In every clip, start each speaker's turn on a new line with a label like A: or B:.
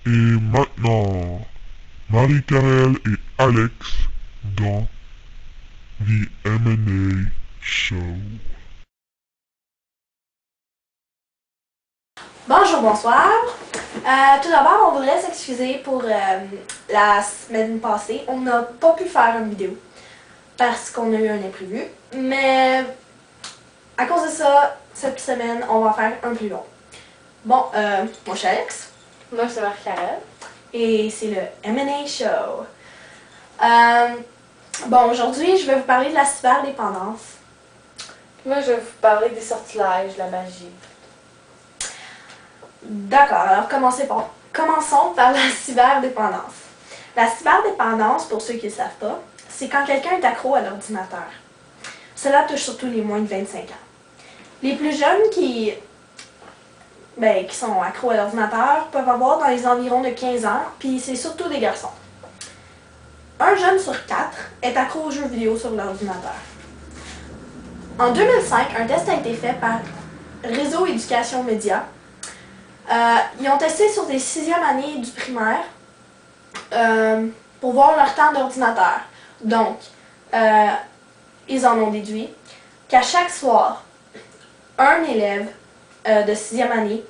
A: Et maintenant, Marie-Carole et Alex dans The M&A Show.
B: Bonjour, bonsoir. Tout d'abord, on voudrait s'excuser pour la semaine passée. On n'a pas pu faire une vidéo parce qu'on a eu un imprévu. Mais à cause de ça, cette semaine, on va faire un plus long. Bon, moi je suis Alex.
C: Moi, c'est Marie-Carole.
B: Et c'est le M&A Show. Bon, aujourd'hui, je vais vous parler de la cyberdépendance.
C: Moi, je vais vous parler des sortilèges, la magie.
B: D'accord, alors commençons par la cyberdépendance. La cyberdépendance, pour ceux qui ne le savent pas, c'est quand quelqu'un est accro à l'ordinateur. Cela touche surtout les moins de 25 ans. Les plus jeunes qui sont accros à l'ordinateur peuvent avoir dans les environs de 15 ans, puis c'est surtout des garçons. Un jeune sur 4 est accro aux jeux vidéo sur l'ordinateur. En 2005, un test a été fait par Réseau Éducation Média. Ils ont testé sur des 6e années du primaire pour voir leur temps d'ordinateur. Donc, ils en ont déduit qu'à chaque soir, un élève de 6e année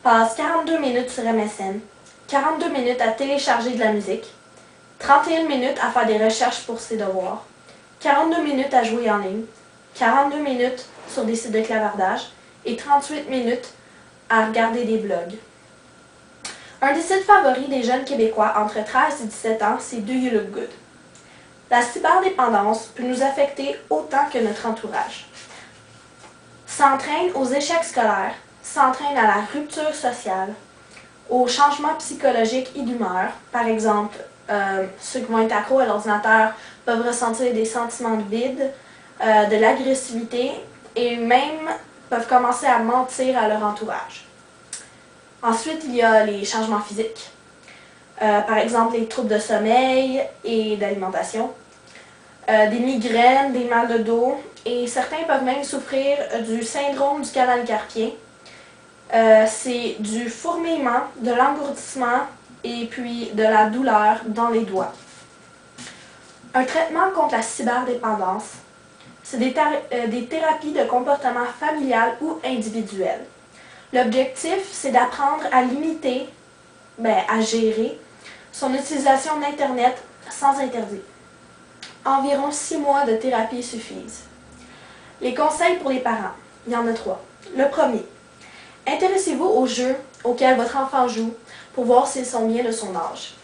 B: passe 42 minutes sur MSN, 42 minutes à télécharger de la musique, 31 minutes à faire des recherches pour ses devoirs, 42 minutes à jouer en ligne, 42 minutes sur des sites de clavardage et 38 minutes à regarder des blogs. Un des sites favoris des jeunes Québécois entre 13 et 17 ans, c'est Do You Look Good. La cyberdépendance peut nous affecter autant que notre entourage. S'entraîne aux échecs scolaires, s'entraîne à la rupture sociale, aux changements psychologiques et d'humeur. Par exemple, ceux qui vont être accros à l'ordinateur peuvent ressentir des sentiments de vide, de l'agressivité et même peuvent commencer à mentir à leur entourage. Ensuite, il y a les changements physiques. Par exemple, les troubles de sommeil et d'alimentation, des migraines, des mal de dos, et certains peuvent même souffrir du syndrome du canal carpien. C'est du fourmillement, de l'engourdissement et puis de la douleur dans les doigts. Un traitement contre la cyberdépendance, c'est des thérapies de comportement familial ou individuel. L'objectif, c'est d'apprendre à limiter, à gérer son utilisation d'Internet sans interdit. Environ 6 mois de thérapie suffisent. Les conseils pour les parents, il y en a 3. Le premier, intéressez-vous aux jeux auxquels votre enfant joue pour voir s'ils sont bien de son âge.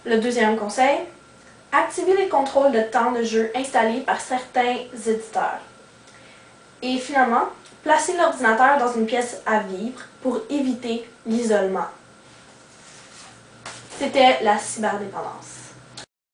B: Le deuxième conseil, activez les contrôles de temps de jeu installés par certains éditeurs. Et finalement, placez l'ordinateur dans une pièce à vivre pour éviter l'isolement. C'était la cyberdépendance.